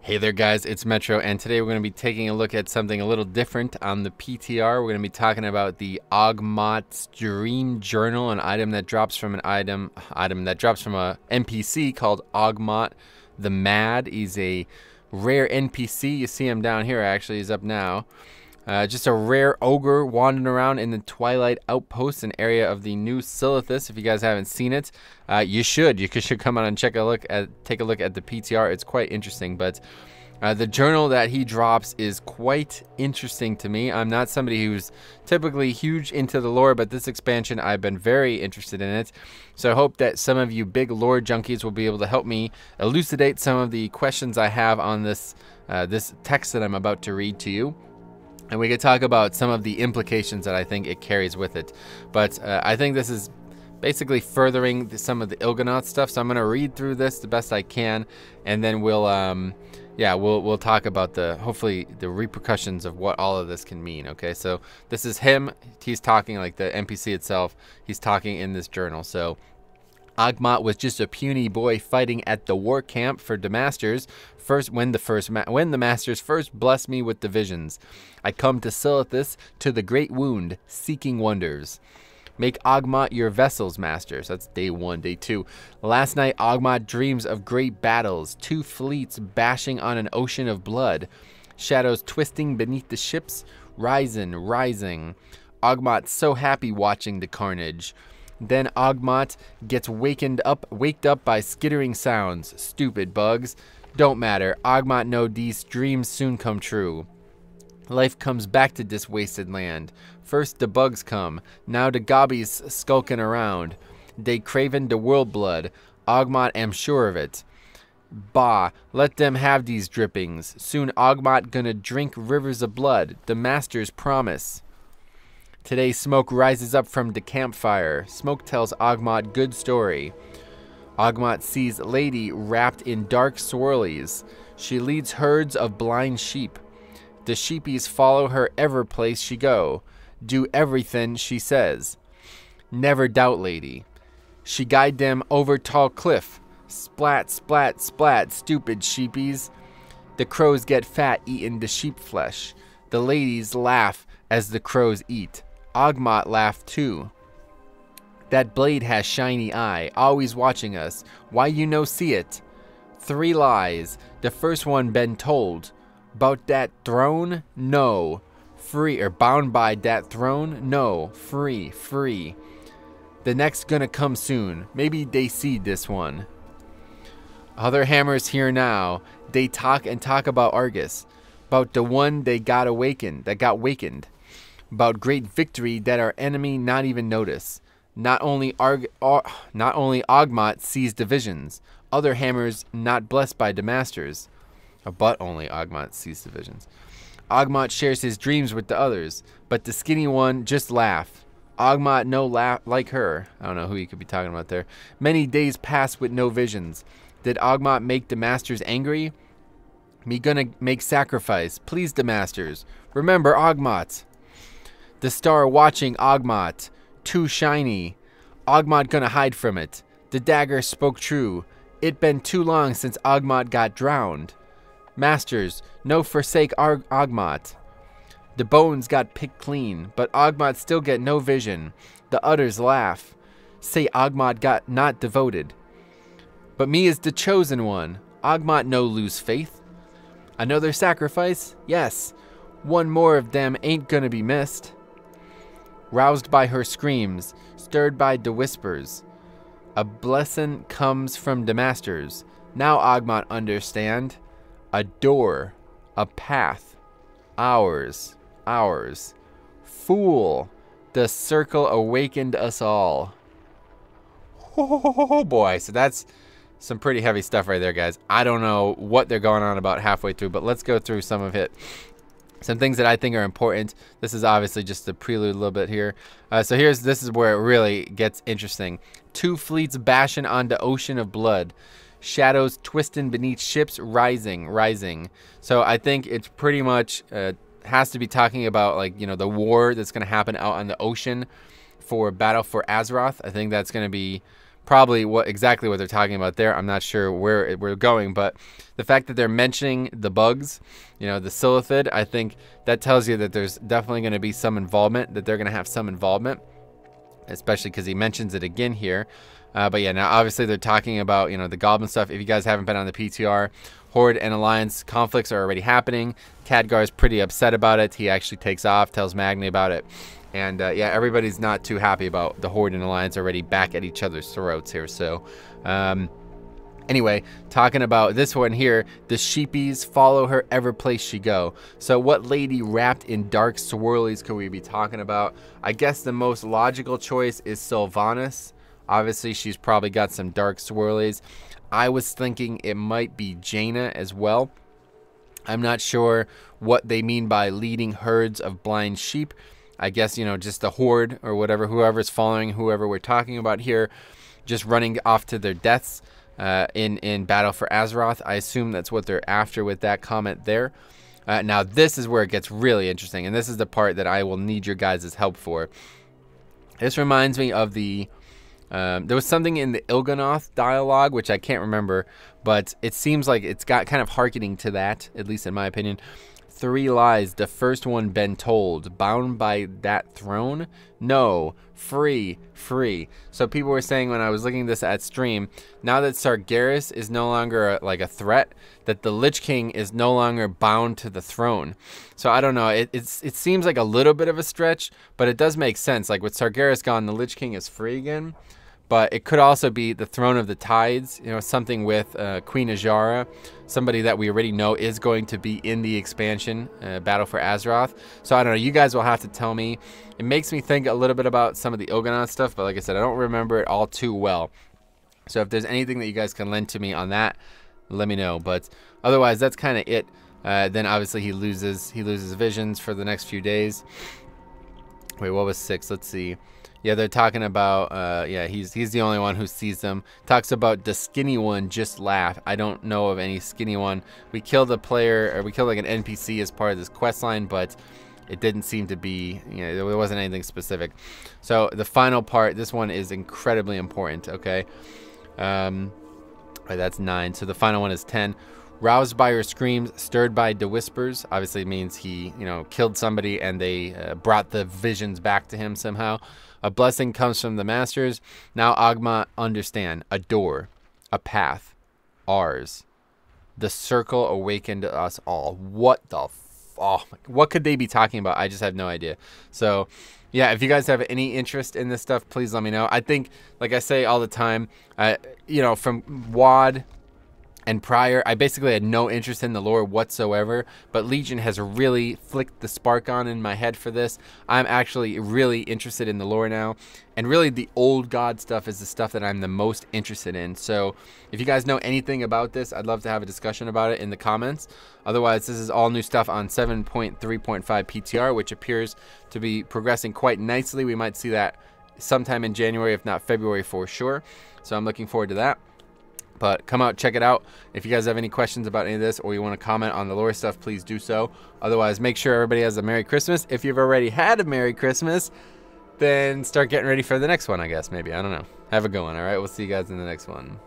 Hey there guys, it's Metro, and today we're going to be taking a look at something a little different on the PTR. We're going to be talking about the Ogmot Dream Journal, an item that drops from a NPC called Ogmot the Mad. He's a rare NPC. You see him down here, actually. He's up now. Just a rare ogre wandering around in the Twilight Outpost, an area of the new Silithus. If you guys haven't seen it, you should. You should come out and take a look at the PTR. It's quite interesting. But the journal that he drops is quite interesting to me. I'm not somebody who's typically huge into the lore, but this expansion I've been very interested in it. So I hope that some of you big lore junkies will be able to help me elucidate some of the questions I have on this this text that I'm about to read to you. And we could talk about some of the implications that I think it carries with it. But I think this is basically furthering some of the Ogmot stuff. So I'm going to read through this the best I can, and then we'll talk about hopefully the repercussions of what all of this can mean. Okay, so this is him. He's talking, like the NPC itself. He's talking in this journal. So Ogmot was just a puny boy fighting at the war camp for the masters. When the masters first blessed me with the visions, I come to Silithus to the great wound, seeking wonders. Make Ogmot your vessels, masters. That's day 1. Day 2. Last night Ogmot dreams of great battles, 2 fleets bashing on an ocean of blood, shadows twisting beneath the ships, rising. Ogmot so happy watching the carnage. Then Ogmot gets waked up by skittering sounds. Stupid bugs. Don't matter. Ogmot know these dreams soon come true. Life comes back to this wasted land. First the bugs come. Now the gobbies skulking around. They craving the world blood. Ogmot am sure of it. Bah, let them have these drippings. Soon Ogmot gonna drink rivers of blood. The masters promise. Today smoke rises up from the campfire. Smoke tells Ogmot good story. Ogmot sees lady wrapped in dark swirlies. She leads herds of blind sheep. The sheepies follow her ever place she go. Do everything she says. Never doubt lady. She guide them over tall cliff. Splat, splat, splat, stupid sheepies. The crows get fat eating the sheep flesh. The ladies laugh as the crows eat. Ogmot laughed too. That blade has shiny eye, always watching us. Why you no see it? 3 lies. The first one been told. 'Bout that throne? No. Free, or bound by that throne? No. Free. The next gonna come soon. Maybe they see this one. Other hammers here now. They talk about Argus. 'Bout the one that got wakened. About great victory that our enemy not even notice. Not only Ogmot sees divisions. Other hammers not blessed by the masters. But only Ogmot sees divisions. Ogmot shares his dreams with the others, but the skinny one just laugh. Ogmot no laugh like her. I don't know who you could be talking about there. Many days pass with no visions. Did Ogmot make the masters angry? Me gonna make sacrifice. Please the masters. Remember Ogmot. The star watching Ogmot. Too shiny. Ogmot gonna hide from it. The dagger spoke true. It been too long since Ogmot got drowned. Masters, no forsake Ogmot. The bones got picked clean, but Ogmot still get no vision. The others laugh. Say Ogmot got not devoted. But me is the chosen one. Ogmot no lose faith. Another sacrifice? Yes. One more of them ain't gonna be missed. Roused by her screams, stirred by the whispers, a blessing comes from the masters. Now Ogmot understand. A door, a path, ours. Fool, the circle awakened us all. Oh boy, so that's some pretty heavy stuff right there, guys. I don't know what they're going on about halfway through, but let's go through some of it. Some things that I think are important. This is obviously just a prelude a little bit here. So this is where it really gets interesting. 2 fleets bashing on the ocean of blood. Shadows twisting beneath ships, rising. So I think it's pretty much has to be talking about, like, you know, the war that's going to happen out on the ocean for battle for Azeroth. I think that's going to be probably exactly what they're talking about there. I'm not sure where we're going, but the fact that they're mentioning the bugs, you know, the Silithid, I think that tells you that there's definitely going to be some involvement, that they're going to have some involvement, especially because he mentions it again here. But yeah, now obviously they're talking about, you know, the goblin stuff. If you guys haven't been on the PTR, Horde and Alliance conflicts are already happening. Khadgar's pretty upset about it. He actually takes off, tells Magni about it. And yeah, everybody's not too happy about the Horde and Alliance already back at each other's throats here. So anyway, talking about this one here, the sheepies follow her ever place she go. So what lady wrapped in dark swirlies could we be talking about? I guess the most logical choice is Sylvanas. Obviously, she's probably got some dark swirlies. I was thinking it might be Jaina as well. I'm not sure what they mean by leading herds of blind sheep. I guess, you know, just the horde or whatever, whoever's following whoever we're talking about here, just running off to their deaths in battle for Azeroth. I assume that's what they're after with that comment there. Now, this is where it gets really interesting, and this is the part that I will need your guys' help for. This reminds me of the... there was something in the Il'gynoth dialogue, which I can't remember, but it seems like it's got kind of hearkening to that, at least in my opinion. 3 lies, the first one been told, bound by that throne? No, free. So people were saying when I was looking at this at stream, now that Sargeras is no longer like a threat, that the Lich King is no longer bound to the throne. So I don't know, it seems like a little bit of a stretch, but it does make sense. Like with Sargeras gone, the Lich King is free again. But it could also be the Throne of the Tides, you know, something with Queen Azshara, somebody that we already know is going to be in the expansion, Battle for Azeroth. So I don't know, you guys will have to tell me. It makes me think a little bit about some of the Il'gynoth stuff, but like I said, I don't remember it all too well. So if there's anything that you guys can lend to me on that, let me know. But otherwise, that's kind of it. Then obviously he loses visions for the next few days. Wait, what was 6? Let's see. Yeah, they're talking about, yeah, he's the only one who sees them. Talks about the skinny one just laugh. I don't know of any skinny one. We killed a player, or we killed like an NPC as part of this quest line, but it didn't seem to be, you know, there wasn't anything specific. So the final part, this one is incredibly important, okay? Right, that's 9. So the final one is 10. Roused by her screams, stirred by the whispers. Obviously means he, you know, killed somebody and they brought the visions back to him somehow. A blessing comes from the masters. Now Ogmot understand. A door, a path, ours. The circle awakened us all. What the what could they be talking about? I just have no idea. So yeah, if you guys have any interest in this stuff, please let me know. I think, like I say all the time, you know, from WoD and prior, I basically had no interest in the lore whatsoever, but Legion has really flicked the spark on in my head for this. I'm actually really interested in the lore now, and really the old god stuff is the stuff that I'm the most interested in. So if you guys know anything about this, I'd love to have a discussion about it in the comments. Otherwise, this is all new stuff on 7.3.5 PTR, which appears to be progressing quite nicely. We might see that sometime in January, if not February for sure. So I'm looking forward to that. But come out, check it out. If you guys have any questions about any of this, or you want to comment on the lore stuff, please do so. Otherwise, make sure everybody has a Merry Christmas. If you've already had a Merry Christmas, then start getting ready for the next one, I guess, maybe. I don't know. Have a good one, all right? We'll see you guys in the next one.